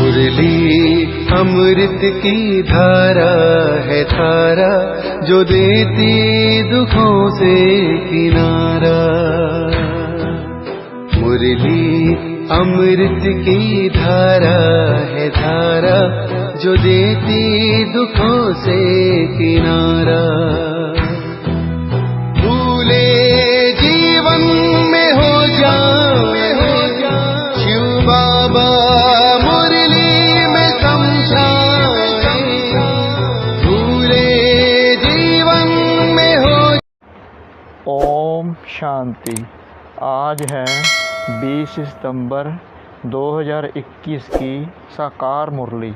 मुरली अमृत की धारा है धारा, जो देती दुखों से किनारा। मुरली अमृत की धारा है धारा, जो देती दुखों से किनारा। भूले जीवन में हो जाए शिव बाबा मुरली में समझाए, भूले जीवन में हो। ओम शांति। आज है 20 सितंबर 2021 की साकार मुरली।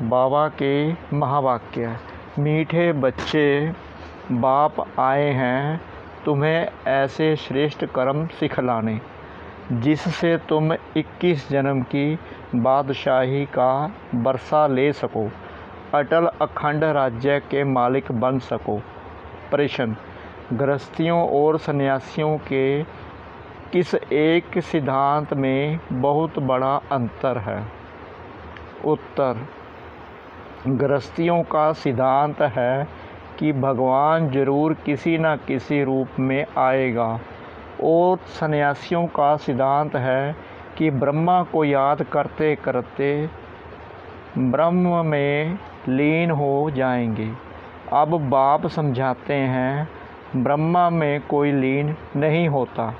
बाबा के महावाक्य। मीठे बच्चे, बाप आए हैं तुम्हें ऐसे श्रेष्ठ कर्म सिखलाने, जिससे तुम 21 जन्म की बादशाही का बरसा ले सको, अटल अखंड राज्य के मालिक बन सको। प्रश्न: गृहस्थियों और सन्यासियों के किस एक सिद्धांत में बहुत बड़ा अंतर है? उत्तर: गृहस्थियों का सिद्धांत है कि भगवान जरूर किसी न किसी रूप में आएगा, और सन्यासियों का सिद्धांत है कि ब्रह्मा को याद करते करते ब्रह्म में लीन हो जाएंगे। अब बाप समझाते हैं, ब्रह्मा में कोई लीन नहीं होता,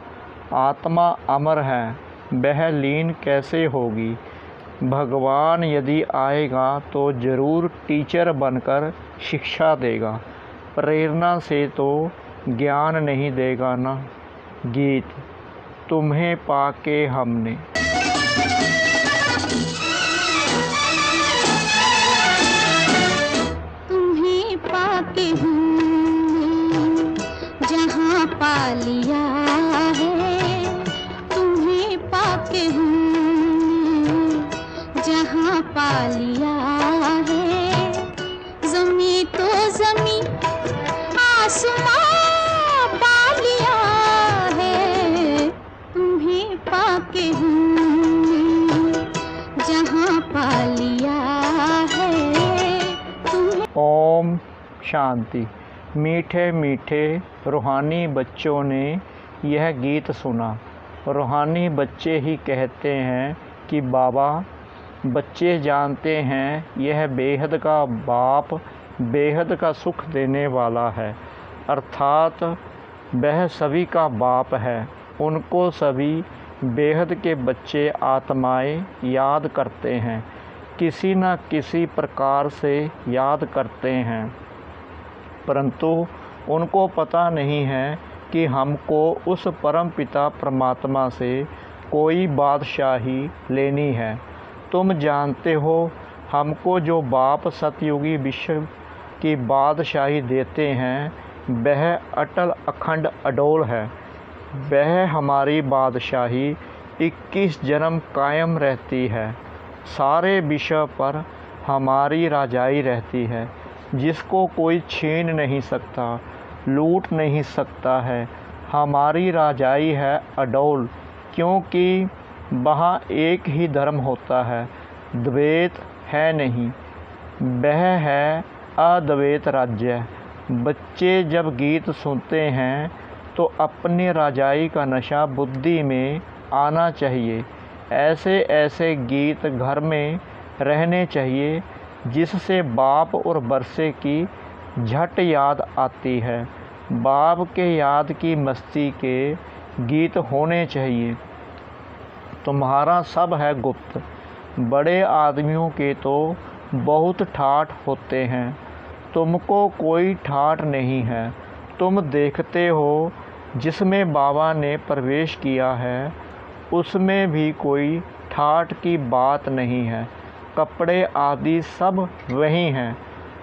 आत्मा अमर है, वह लीन कैसे होगी? भगवान यदि आएगा तो ज़रूर टीचर बनकर शिक्षा देगा, प्रेरणा से तो ज्ञान नहीं देगा ना। गीत। तुम्हें पाके हमने। तुम्हें पाके हमने जहाँ पा लिया है, तुम्हें पाके हमने जहाँ पा लिया है। ज़मीं तो ज़मीं आसमां पा लिया है, तुम्हें पाके हमने जहाँ पा लिया है, तुम्हें। ओम शांति। मीठे मीठे रूहानी बच्चों ने यह गीत सुना। रूहानी बच्चे ही कहते हैं कि बाबा, बच्चे जानते हैं यह बेहद का बाप बेहद का सुख देने वाला है, अर्थात वह सभी का बाप है। उनको सभी बेहद के बच्चे आत्माएं याद करते हैं, किसी न किसी प्रकार से याद करते हैं, परंतु उनको पता नहीं है कि हमको उस परम पिता परमात्मा से कोई बादशाही लेनी है। तुम जानते हो, हमको जो बाप सतयुगी विश्व की बादशाही देते हैं, वह अटल अखंड अडोल है। वह हमारी बादशाही 21 जन्म कायम रहती है। सारे विश्व पर हमारी राजाई रहती है, जिसको कोई छीन नहीं सकता, लूट नहीं सकता है। हमारी राजाई है अडोल, क्योंकि वहाँ एक ही धर्म होता है, द्वैत है नहीं। वह है अद्वैत राज्य। बच्चे जब गीत सुनते हैं तो अपनी राजाई का नशा बुद्धि में आना चाहिए। ऐसे ऐसे गीत घर में रहने चाहिए, जिससे बाप और बरसे की झट याद आती है। बाप के याद की मस्ती के गीत होने चाहिए। तुम्हारा सब है गुप्त। बड़े आदमियों के तो बहुत ठाठ होते हैं, तुमको कोई ठाठ नहीं है। तुम देखते हो, जिसमें बाबा ने प्रवेश किया है, उसमें भी कोई ठाठ की बात नहीं है। कपड़े आदि सब वही हैं।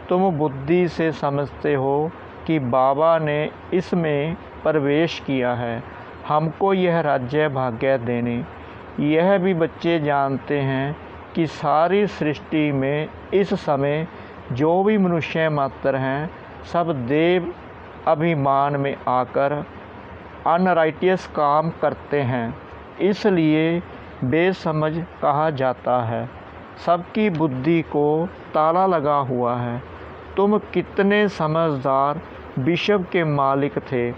तुम बुद्धि से समझते हो कि बाबा ने इसमें प्रवेश किया है, हमको यह राज्य भाग्य देने। यह भी बच्चे जानते हैं कि सारी सृष्टि में इस समय जो भी मनुष्य मात्र हैं, सब देव अभिमान में आकर अनराइटियस काम करते हैं, इसलिए बेसमझ कहा जाता है। सबकी बुद्धि को ताला लगा हुआ है। तुम कितने समझदार विश्व के मालिक थे,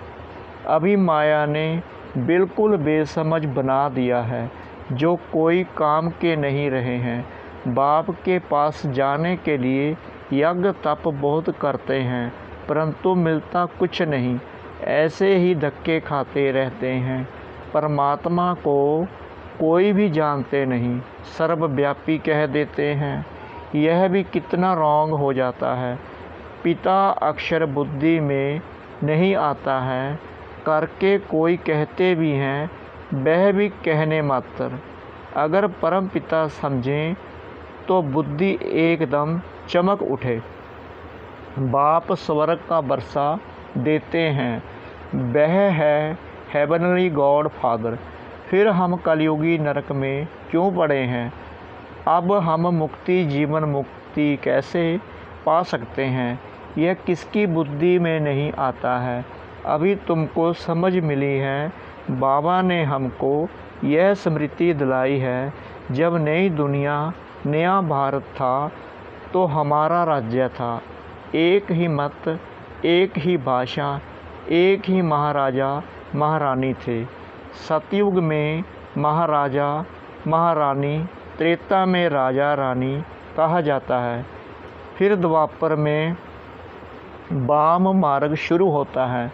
अभी माया ने बिल्कुल बेसमझ बना दिया है, जो कोई काम के नहीं रहे हैं। बाप के पास जाने के लिए यज्ञ तप बहुत करते हैं, परंतु मिलता कुछ नहीं, ऐसे ही धक्के खाते रहते हैं। परमात्मा को कोई भी जानते नहीं, सर्वव्यापी कह देते हैं। यह भी कितना रॉन्ग हो जाता है। पिता अक्षर बुद्धि में नहीं आता है, करके कोई कहते भी हैं, वह भी कहने मात्र। अगर परम पिता समझें तो बुद्धि एकदम चमक उठे। बाप स्वर्ग का वर्षा देते हैं, वह है हेवनली गॉड फादर। फिर हम कलयुगी नरक में क्यों पड़े हैं? अब हम मुक्ति, जीवन मुक्ति कैसे पा सकते हैं? यह किसकी बुद्धि में नहीं आता है। अभी तुमको समझ मिली है। बाबा ने हमको यह स्मृति दिलाई है, जब नई दुनिया, नया भारत था तो हमारा राज्य था। एक ही मत, एक ही भाषा, एक ही महाराजा महारानी थे। सतयुग में महाराजा महारानी, त्रेता में राजा रानी कहा जाता है। फिर द्वापर में वाम मार्ग शुरू होता है।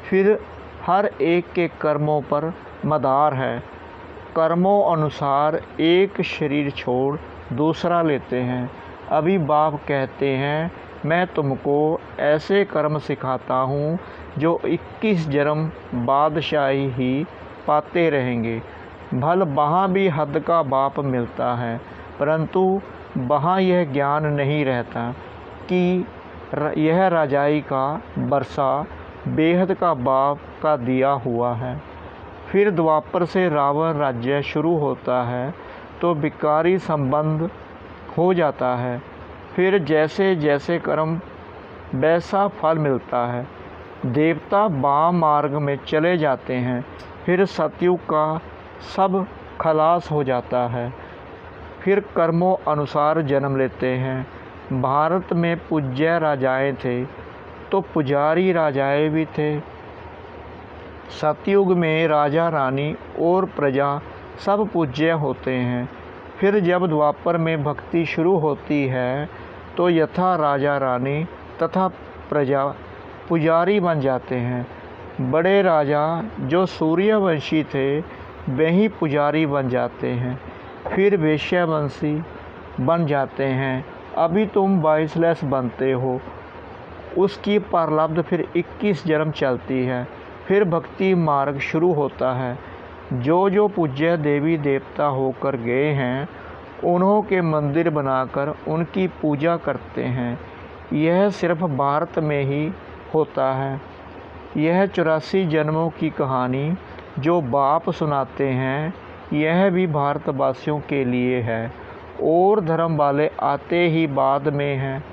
फिर हर एक के कर्मों पर मदार है। कर्मों अनुसार एक शरीर छोड़ दूसरा लेते हैं। अभी बाप कहते हैं, मैं तुमको ऐसे कर्म सिखाता हूँ जो 21 जन्म बादशाही ही पाते रहेंगे। भल वहाँ भी हद का बाप मिलता है, परंतु वहाँ यह ज्ञान नहीं रहता कि यह राजाई का वर्षा बेहद का बाप का दिया हुआ है। फिर द्वापर से रावण राज्य शुरू होता है तो विकारी संबंध हो जाता है। फिर जैसे जैसे कर्म वैसा फल मिलता है। देवता वाम मार्ग में चले जाते हैं। फिर सतयुग का सब खलास हो जाता है। फिर कर्मों अनुसार जन्म लेते हैं। भारत में पूज्य राजाएं थे तो पुजारी राजाएं भी थे। सतयुग में राजा रानी और प्रजा सब पूज्य होते हैं। फिर जब द्वापर में भक्ति शुरू होती है तो यथा राजा रानी तथा प्रजा पुजारी बन जाते हैं। बड़े राजा जो सूर्यवंशी थे वही पुजारी बन जाते हैं। फिर वेश्यावंशी बन जाते हैं। अभी तुम 22 बनते हो। उसकी प्रारब्ध फिर 21 जन्म चलती है। फिर भक्ति मार्ग शुरू होता है। जो जो पूज्य देवी देवता होकर गए हैं उन्हों के मंदिर बनाकर उनकी पूजा करते हैं। यह सिर्फ भारत में ही होता है। यह 84 जन्मों की कहानी जो बाप सुनाते हैं, यह भी भारतवासियों के लिए है और धर्म वाले आते ही बाद में हैं।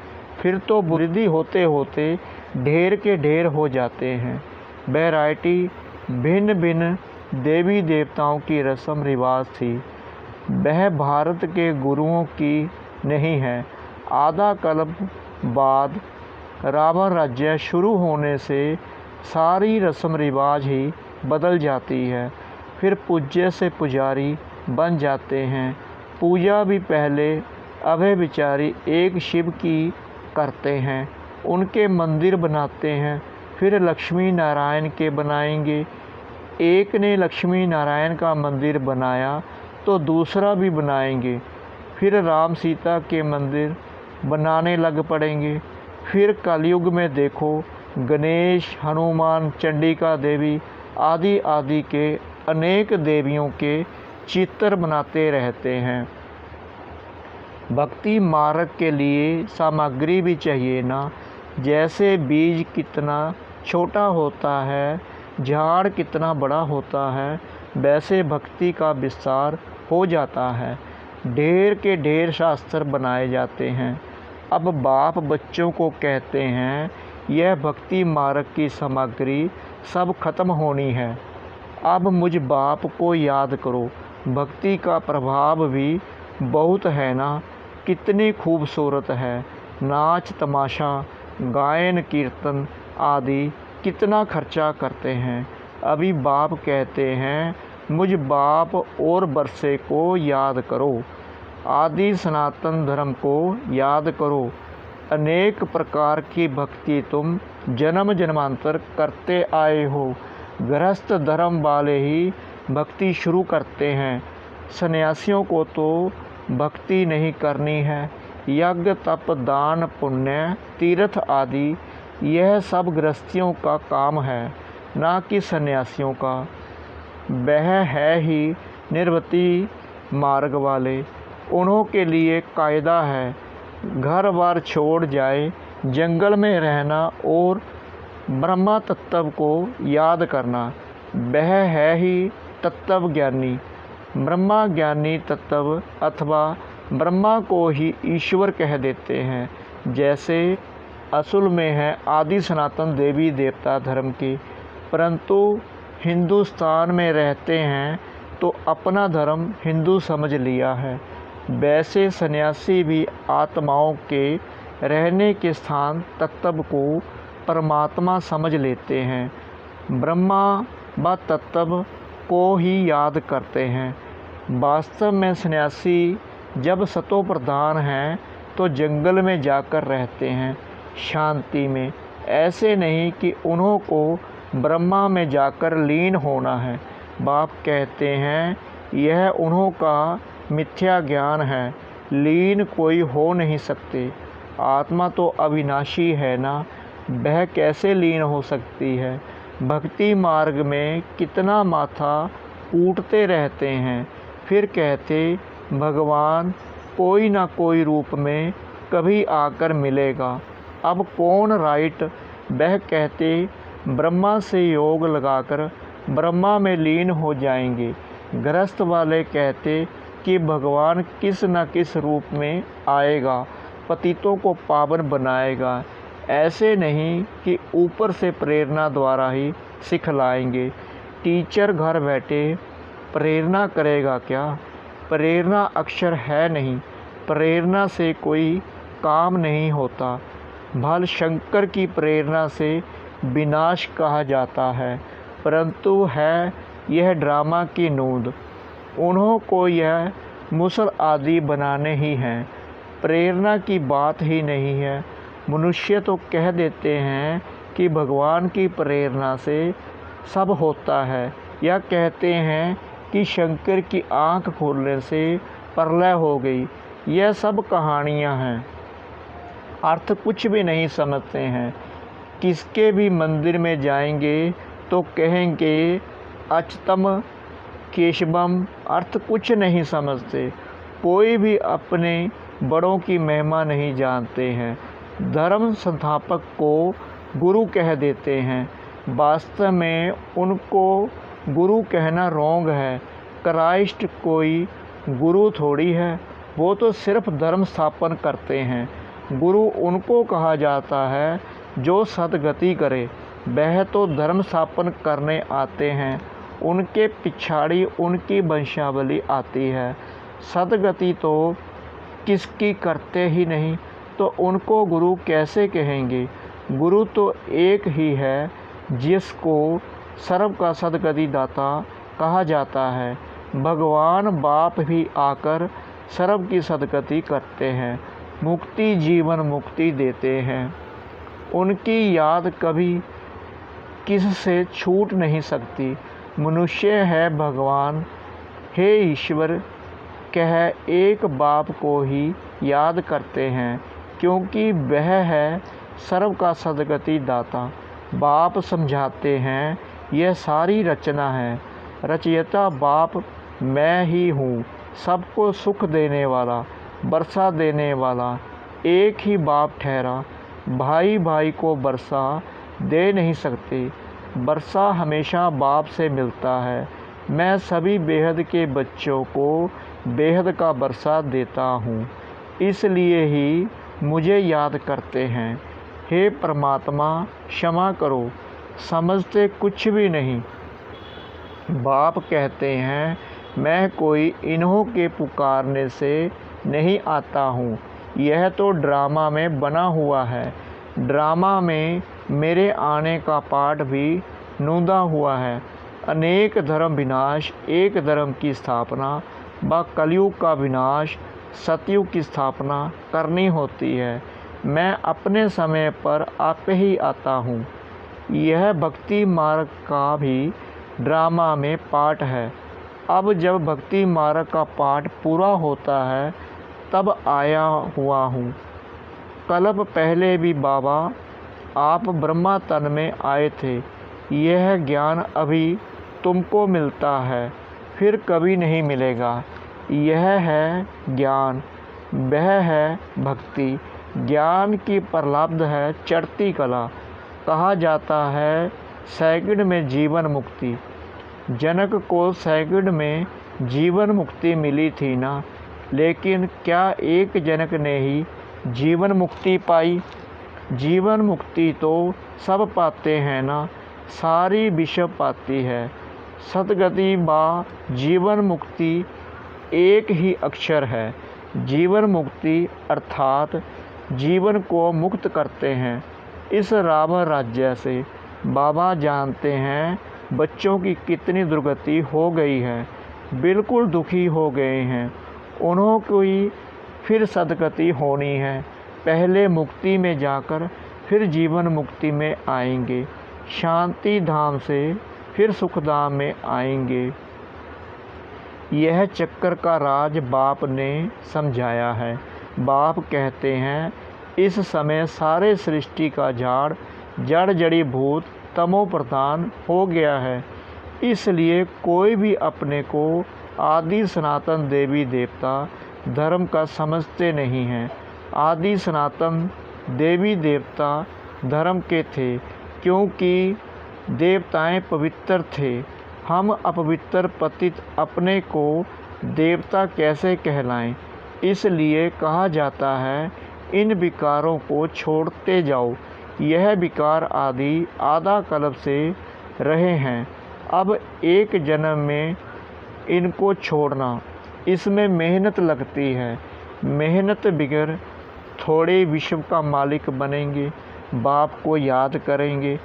फिर तो वृद्धि होते होते ढेर के ढेर हो जाते हैं। वैरायटी भिन्न भिन्न देवी देवताओं की रस्म रिवाज थी, वह भारत के गुरुओं की नहीं है। आधा कल्प बाद रावण राज्य शुरू होने से सारी रस्म रिवाज ही बदल जाती है। फिर पूज्य से पुजारी बन जाते हैं। पूजा भी पहले अभय विचारी एक शिव की करते हैं, उनके मंदिर बनाते हैं। फिर लक्ष्मी नारायण के बनाएंगे। एक ने लक्ष्मी नारायण का मंदिर बनाया तो दूसरा भी बनाएंगे। फिर राम सीता के मंदिर बनाने लग पड़ेंगे। फिर कलयुग में देखो गणेश, हनुमान, चंडिका देवी आदि आदि के अनेक देवियों के चित्र बनाते रहते हैं। भक्ति मार्ग के लिए सामग्री भी चाहिए ना। जैसे बीज कितना छोटा होता है, झाड़ कितना बड़ा होता है, वैसे भक्ति का विस्तार हो जाता है। ढेर के ढेर शास्त्र बनाए जाते हैं। अब बाप बच्चों को कहते हैं, यह भक्ति मार्ग की सामग्री सब खत्म होनी है। अब मुझ बाप को याद करो। भक्ति का प्रभाव भी बहुत है ना। कितनी खूबसूरत है। नाच तमाशा, गायन कीर्तन आदि कितना खर्चा करते हैं। अभी बाप कहते हैं, मुझ बाप और बरसे को याद करो, आदि सनातन धर्म को याद करो। अनेक प्रकार की भक्ति तुम जन्म जन्मांतर करते आए हो। गृहस्थ धर्म वाले ही भक्ति शुरू करते हैं, सन्यासियों को तो भक्ति नहीं करनी है। यज्ञ तप दान पुण्य तीर्थ आदि यह सब गृहस्थियों का काम है, ना कि सन्यासियों का। वह है ही निर्वृति मार्ग वाले, उन्हों के लिए कायदा है, घर बार छोड़ जाए, जंगल में रहना और ब्रह्मा तत्व को याद करना। वह है ही तत्व ज्ञानी। ब्रह्मा ज्ञानी तत्व अथवा ब्रह्मा को ही ईश्वर कह देते हैं। जैसे असल में है आदि सनातन देवी देवता धर्म की, परंतु हिंदुस्तान में रहते हैं तो अपना धर्म हिंदू समझ लिया है। वैसे सन्यासी भी आत्माओं के रहने के स्थान तत्व को परमात्मा समझ लेते हैं। ब्रह्मा व तत्व को ही याद करते हैं। वास्तव में सन्यासी जब सतो प्रधान हैं तो जंगल में जाकर रहते हैं शांति में। ऐसे नहीं कि उन्हों को ब्रह्मा में जाकर लीन होना है। बाप कहते हैं, यह उन्हों का मिथ्या ज्ञान है, लीन कोई हो नहीं सकते। आत्मा तो अविनाशी है ना, वह कैसे लीन हो सकती है। भक्ति मार्ग में कितना माथा कूटते रहते हैं, फिर कहते भगवान कोई ना कोई रूप में कभी आकर मिलेगा। अब कौन राइट, वह कहते ब्रह्मा से योग लगाकर ब्रह्मा में लीन हो जाएंगे। गृहस्थ वाले कहते कि भगवान किस न किस रूप में आएगा, पतितों को पावन बनाएगा। ऐसे नहीं कि ऊपर से प्रेरणा द्वारा ही सिखलाएंगे। टीचर घर बैठे प्रेरणा करेगा क्या? प्रेरणा अक्षर है नहीं, प्रेरणा से कोई काम नहीं होता। भल शंकर की प्रेरणा से विनाश कहा जाता है, परंतु है यह ड्रामा की नूंद। उन्हों को यह मुसल आदि बनाने ही हैं, प्रेरणा की बात ही नहीं है। मनुष्य तो कह देते हैं कि भगवान की प्रेरणा से सब होता है, या कहते हैं कि शंकर की आँख खोलने से प्रलय हो गई। यह सब कहानियाँ हैं, अर्थ कुछ भी नहीं समझते हैं। किसके भी मंदिर में जाएंगे तो कहेंगे अच्युतम केशवम, अर्थ कुछ नहीं समझते। कोई भी अपने बड़ों की महिमा नहीं जानते हैं। धर्म संस्थापक को गुरु कह देते हैं, वास्तव में उनको गुरु कहना रोंग है। क्राइस्ट कोई गुरु थोड़ी है, वो तो सिर्फ धर्म स्थापन करते हैं। गुरु उनको कहा जाता है जो सदगति करे, वह तो धर्म स्थापन करने आते हैं, उनके पिछाड़ी उनकी वंशावली आती है। सदगति तो किसकी करते ही नहीं, तो उनको गुरु कैसे कहेंगे। गुरु तो एक ही है जिसको सर्व का सदगति दाता कहा जाता है। भगवान बाप भी आकर सर्व की सदगति करते हैं, मुक्ति जीवन मुक्ति देते हैं। उनकी याद कभी किससे छूट नहीं सकती। मनुष्य है भगवान, हे ईश्वर कह एक बाप को ही याद करते हैं, क्योंकि वह है सर्व का सदगति दाता। बाप समझाते हैं, यह सारी रचना है, रचयिता बाप मैं ही हूँ, सबको सुख देने वाला, वर्षा देने वाला। एक ही बाप ठहरा, भाई भाई को वर्षा दे नहीं सकते। वर्षा हमेशा बाप से मिलता है। मैं सभी बेहद के बच्चों को बेहद का वर्षा देता हूँ, इसलिए ही मुझे याद करते हैं। हे परमात्मा क्षमा करो, समझते कुछ भी नहीं। बाप कहते हैं, मैं कोई इन्हों के पुकारने से नहीं आता हूँ। यह तो ड्रामा में बना हुआ है। ड्रामा में मेरे आने का पाठ भी नूंदा हुआ है। अनेक धर्म विनाश, एक धर्म की स्थापना व कलयुग का विनाश, सतयुग की स्थापना करनी होती है। मैं अपने समय पर आप ही आता हूँ। यह भक्ति मार्ग का भी ड्रामा में पाठ है। अब जब भक्ति मार्ग का पाठ पूरा होता है तब आया हुआ हूँ। कल्प पहले भी बाबा आप ब्रह्मा तन में आए थे। यह ज्ञान अभी तुमको मिलता है, फिर कभी नहीं मिलेगा। यह है ज्ञान, वह है भक्ति। ज्ञान की प्रलब्ध है चढ़ती कला। कहा जाता है सेकंड में जीवन मुक्ति। जनक को सेकंड में जीवन मुक्ति मिली थी ना, लेकिन क्या एक जनक ने ही जीवन मुक्ति पाई? जीवन मुक्ति तो सब पाते हैं ना, सारी विश्व पाती है। सतगति व जीवन मुक्ति एक ही अक्षर है। जीवन मुक्ति अर्थात जीवन को मुक्त करते हैं। इस रावण राज्य से बाबा जानते हैं बच्चों की कितनी दुर्गति हो गई है। बिल्कुल दुखी हो गए हैं। उन्हों की फिर सदगति होनी है। पहले मुक्ति में जाकर फिर जीवन मुक्ति में आएंगे। शांति धाम से फिर सुखधाम में आएंगे। यह चक्कर का राज बाप ने समझाया है। बाप कहते हैं इस समय सारे सृष्टि का झाड़ जड़ जड़ी भूत तमो प्रधान हो गया है। इसलिए कोई भी अपने को आदि सनातन देवी देवता धर्म का समझते नहीं हैं। आदि सनातन देवी देवता धर्म के थे क्योंकि देवताएं पवित्र थे। हम अपवित्र पतित अपने को देवता कैसे कहलाएं? इसलिए कहा जाता है इन विकारों को छोड़ते जाओ। यह विकार आदि आधा कल्प से रहे हैं। अब एक जन्म में इनको छोड़ना, इसमें मेहनत लगती है। मेहनत बिगड़ थोड़े विश्व का मालिक बनेंगे, बाप को याद करेंगे,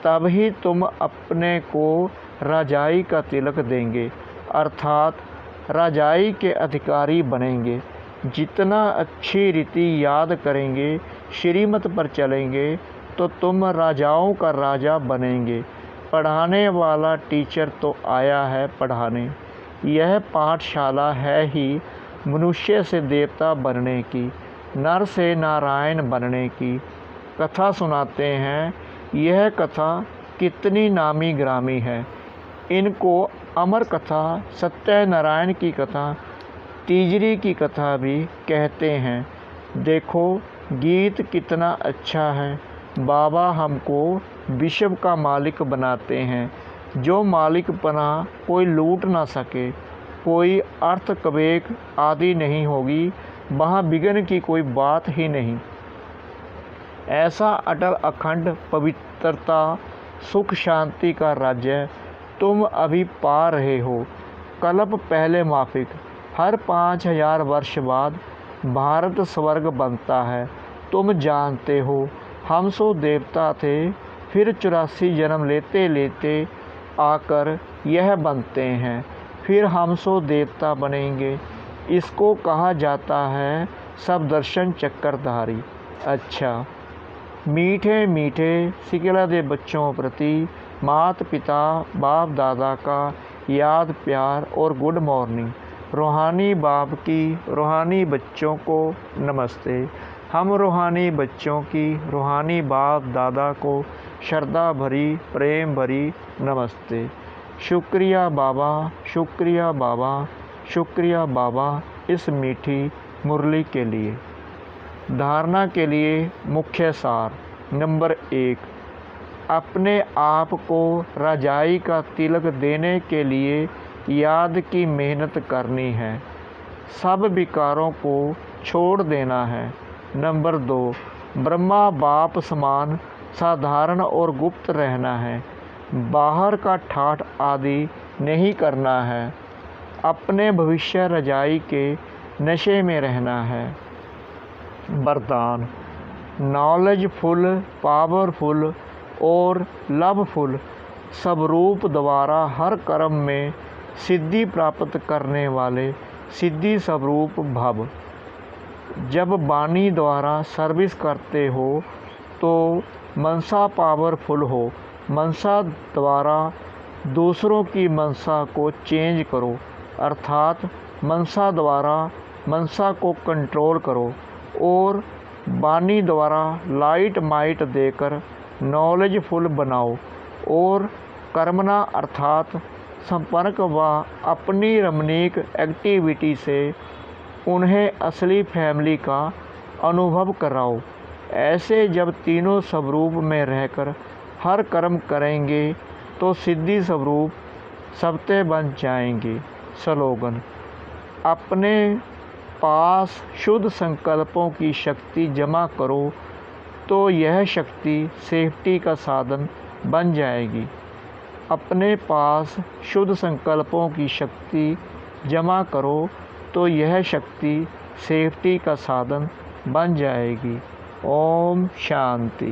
तब ही तुम अपने को राजाई का तिलक देंगे, अर्थात राजाई के अधिकारी बनेंगे। जितना अच्छी रीति याद करेंगे, श्रीमत पर चलेंगे, तो तुम राजाओं का राजा बनेंगे। पढ़ाने वाला टीचर तो आया है पढ़ाने। यह पाठशाला है ही मनुष्य से देवता बनने की, नर से नारायण बनने की। कथा सुनाते हैं। यह कथा कितनी नामी ग्रामी है। इनको अमर कथा, सत्यनारायण की कथा, तीजरी की कथा भी कहते हैं। देखो गीत कितना अच्छा है। बाबा हमको विश्व का मालिक बनाते हैं। जो मालिक बना कोई लूट ना सके। कोई अर्थ कवेक आदि नहीं होगी, वहाँ विघ्न की कोई बात ही नहीं। ऐसा अटल अखंड पवित्रता सुख शांति का राज्य तुम अभी पा रहे हो। कल्प पहले माफिक हर 5000 वर्ष बाद भारत स्वर्ग बनता है। तुम जानते हो हम सो देवता थे, फिर 84 जन्म लेते लेते आकर यह बनते हैं, फिर हम सो देवता बनेंगे। इसको कहा जाता है सब दर्शन चक्रधारी। अच्छा, मीठे मीठे सिकला दे बच्चों प्रति माता पिता बाप दादा का याद प्यार और गुड मॉर्निंग। रूहानी बाप की रूहानी बच्चों को नमस्ते। हम रूहानी बच्चों की रूहानी बाप दादा को श्रद्धा भरी प्रेम भरी नमस्ते। शुक्रिया बाबा, शुक्रिया बाबा, शुक्रिया बाबा इस मीठी मुरली के लिए। धारणा के लिए मुख्य सार। नंबर 1, अपने आप को राजाई का तिलक देने के लिए याद की मेहनत करनी है। सब विकारों को छोड़ देना है। नंबर 2, ब्रह्मा बाप समान साधारण और गुप्त रहना है। बाहर का ठाठ आदि नहीं करना है। अपने भविष्य रजाई के नशे में रहना है। वरदान: नॉलेजफुल, पावरफुल और लवफुल स्वरूप द्वारा हर कर्म में सिद्धि प्राप्त करने वाले सिद्धि स्वरूप भव। जब वाणी द्वारा सर्विस करते हो तो मनसा पावरफुल हो। मनसा द्वारा दूसरों की मनसा को चेंज करो, अर्थात मनसा द्वारा मनसा को कंट्रोल करो। और वाणी द्वारा लाइट माइट देकर नॉलेजफुल बनाओ। और कर्मणा अर्थात संपर्क व अपनी रमणीक एक्टिविटी से उन्हें असली फैमिली का अनुभव कराओ। ऐसे जब तीनों स्वरूप में रहकर हर कर्म करेंगे तो सिद्धि स्वरूप सबते बन जाएंगे। स्लोगन: अपने पास शुद्ध संकल्पों की शक्ति जमा करो तो यह शक्ति सेफ्टी का साधन बन जाएगी। अपने पास शुद्ध संकल्पों की शक्ति जमा करो तो यह शक्ति सेफ्टी का साधन बन जाएगी। ओम शांति।